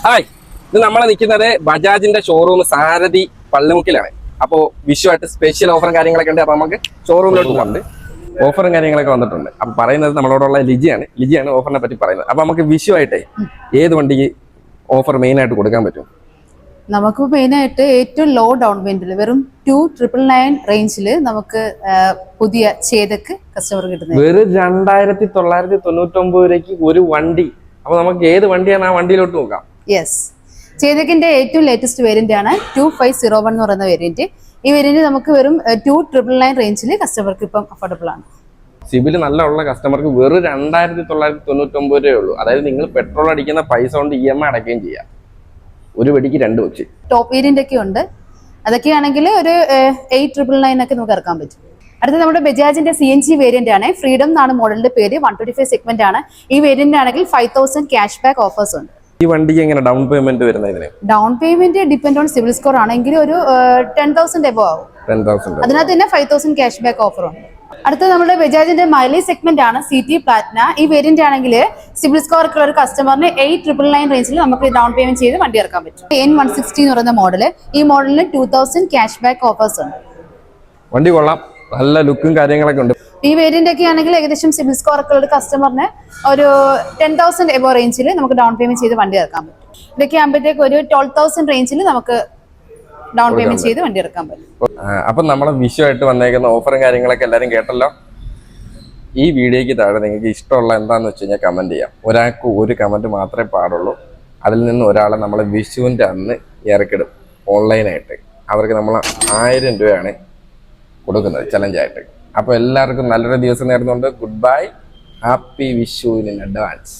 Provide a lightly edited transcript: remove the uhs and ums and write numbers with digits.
Hi, ഇത് നമ്മളെ നിൽക്കുന്നത് ബജാജിന്റെ ഷോറൂം സാരഥി പള്ളിമുക്കിലാണ്. അപ്പോൾ വിഷുവായിട്ട് സ്പെഷ്യൽ ഓഫറും കാര്യങ്ങളൊക്കെ ഉണ്ട്. അപ്പോൾ നമുക്ക് ഷോറൂമിലോട്ട് പോകുന്നുണ്ട്. ഓഫറും കാര്യങ്ങളൊക്കെ വന്നിട്ടുണ്ട്. അപ്പം പറയുന്നത് നമ്മളോടുള്ള ലിജിയാണ് ഓഫറിനെ പറ്റി പറയുന്നത്. അപ്പം നമുക്ക് വിഷുവായിട്ടേ ഏത് വണ്ടിക്ക് ഓഫർ മെയിനായിട്ട് കൊടുക്കാൻ പറ്റും? നമുക്ക് മെയിനായിട്ട് ഏറ്റവും ലോ ഡൗൺ പേയ്മെന്റിൽ വെറും 2,999 റേഞ്ചിൽ നമുക്ക് പുതിയ ചേതക്ക് കസ്റ്റമർ കിട്ടുന്നത് വെറും 2,999 രൂപയ്ക്ക് ഒരു വണ്ടി. അപ്പൊ നമുക്ക് ഏത് വണ്ടിയാണ് ആ വണ്ടിയിലോട്ട് നോക്കാം. യെസ്, ചേതക്കിന്റെ ഏറ്റവും ലേറ്റസ്റ്റ് വേരിയന്റ് ആണ് 2501 എന്ന് പറയുന്ന വേരിയന്റ്. ഈ വേരിയന്റ് നമുക്ക് വെറും 2,999 റേഞ്ചിൽ കസ്റ്റമർക്ക് ഇപ്പം അഫോർഡബിൾ ആണ്. സിബിൽ നല്ല ഉള്ള കസ്റ്റമർക്ക് വെറും 2,999 രൂപയേ ഉള്ളൂ. അതായത് നിങ്ങൾ പെട്രോൾ അടിക്കുന്ന പൈസ കൊണ്ട് EMI അടയ്ക്കുകയും ചെയ്യാം. ഒരു വെടിക്ക് 2 വെച്ച്. ടോപ്പ് വേരിയന്റ് ഒക്കെ ഉണ്ട്. അതൊക്കെയാണെങ്കിൽ ഒരു 8,999 ഒക്കെ നമുക്ക് ഇറക്കാൻ പറ്റും. അടുത്ത നമ്മുടെ ബജാജിന്റെ CNG വേരിയന്റ് ആണ്. ഫ്രീഡം എന്നാണ് മോഡലിന്റെ പേര്. 125 സെഗ്മെന്റ് ആണ്. ഈ വേരിയന്റ് ആണെങ്കിൽ 5,000 ക്യാഷ് ബാക്ക് ഓഫേഴ്സ് ഉണ്ട്. ഈ വണ്ടിക്ക് എങ്ങനെ ഡൗൺ പേയ്മെന്റ് വരുന്നതിന്? Down payment depend on civil score ആണെങ്കിൽ ഒരു 10,000 എബോ ആവും. 10,000. അതിനകത്ത് തന്നെ 5,000 ക്യാഷ് ബാക്ക് ഓഫർ ഉണ്ട്. അടുത്ത നമ്മുടെ ബജാജിന്റെ മൈലേജ് സെഗ്മെന്റ് ആണ് CT പ്ലാറ്റിന. ഈ വേരിയന്റ് ആണെങ്കിൽ സിവിൽ സ്കോർ ഒക്കെ ഒരു കസ്റ്റമറിന് 8,999 റേഞ്ചിൽ നമുക്ക് ഡൗൺ പേയ്മെന്റ് ചെയ്ത് വണ്ടി ഇറക്കാൻ പറ്റും. N160 എന്ന് പറയുന്ന മോഡല്. ഈ മോഡലിന് 2,000 ക്യാഷ് ബാക്ക് ഓഫേഴ്സ് ഉണ്ട്. വണ്ടി കൊള്ളാം, നല്ല ലുക്കും കാര്യങ്ങളൊക്കെ ഉണ്ട്. ഈ വേരിയന്റ് ഒക്കെ ആണെങ്കിൽ ഏകദേശം സിവിൽ സ്കോർ ഒക്കെ ഉള്ള കസ്റ്റമറിന് ഒരു 10,000 എബോ റേഞ്ചിൽ നമുക്ക് ഡൗൺ പേയ്മെന്റ് ചെയ്ത് വണ്ടി ഇറക്കാൻ പറ്റും. ഇതൊക്കെ ആകുമ്പോഴത്തേക്ക് ഒരു 12,000 റേഞ്ചിൽ നമുക്ക് ഡൗൺ പേയ്മെന്റ് ചെയ്ത് വണ്ടി ഇറക്കാൻ പറ്റും. അപ്പം നമ്മളെ വിഷുവായിട്ട് വന്നേക്കുന്ന ഓഫറും കാര്യങ്ങളൊക്കെ എല്ലാവരും കേട്ടല്ലോ. ഈ വീഡിയോയ്ക്ക് താഴെ നിങ്ങൾക്ക് ഇഷ്ടമുള്ള എന്താണെന്ന് വെച്ച് കഴിഞ്ഞാൽ കമൻറ്റ് ചെയ്യാം. ഒരാൾക്ക് ഒരു കമൻറ്റ് മാത്രമേ പാടുള്ളൂ. അതിൽ നിന്ന് ഒരാളെ നമ്മൾ വിഷുവിൻ്റെ അന്ന് ഇറക്കിടും ഓൺലൈനായിട്ട്. അവർക്ക് നമ്മൾ 1000 രൂപയാണ് കൊടുക്കുന്നത് ചലഞ്ചായിട്ട്. അപ്പോൾ എല്ലാവർക്കും നല്ലൊരു ദിവസം നേർന്നുകൊണ്ട് good bye, happy Vishu in advance.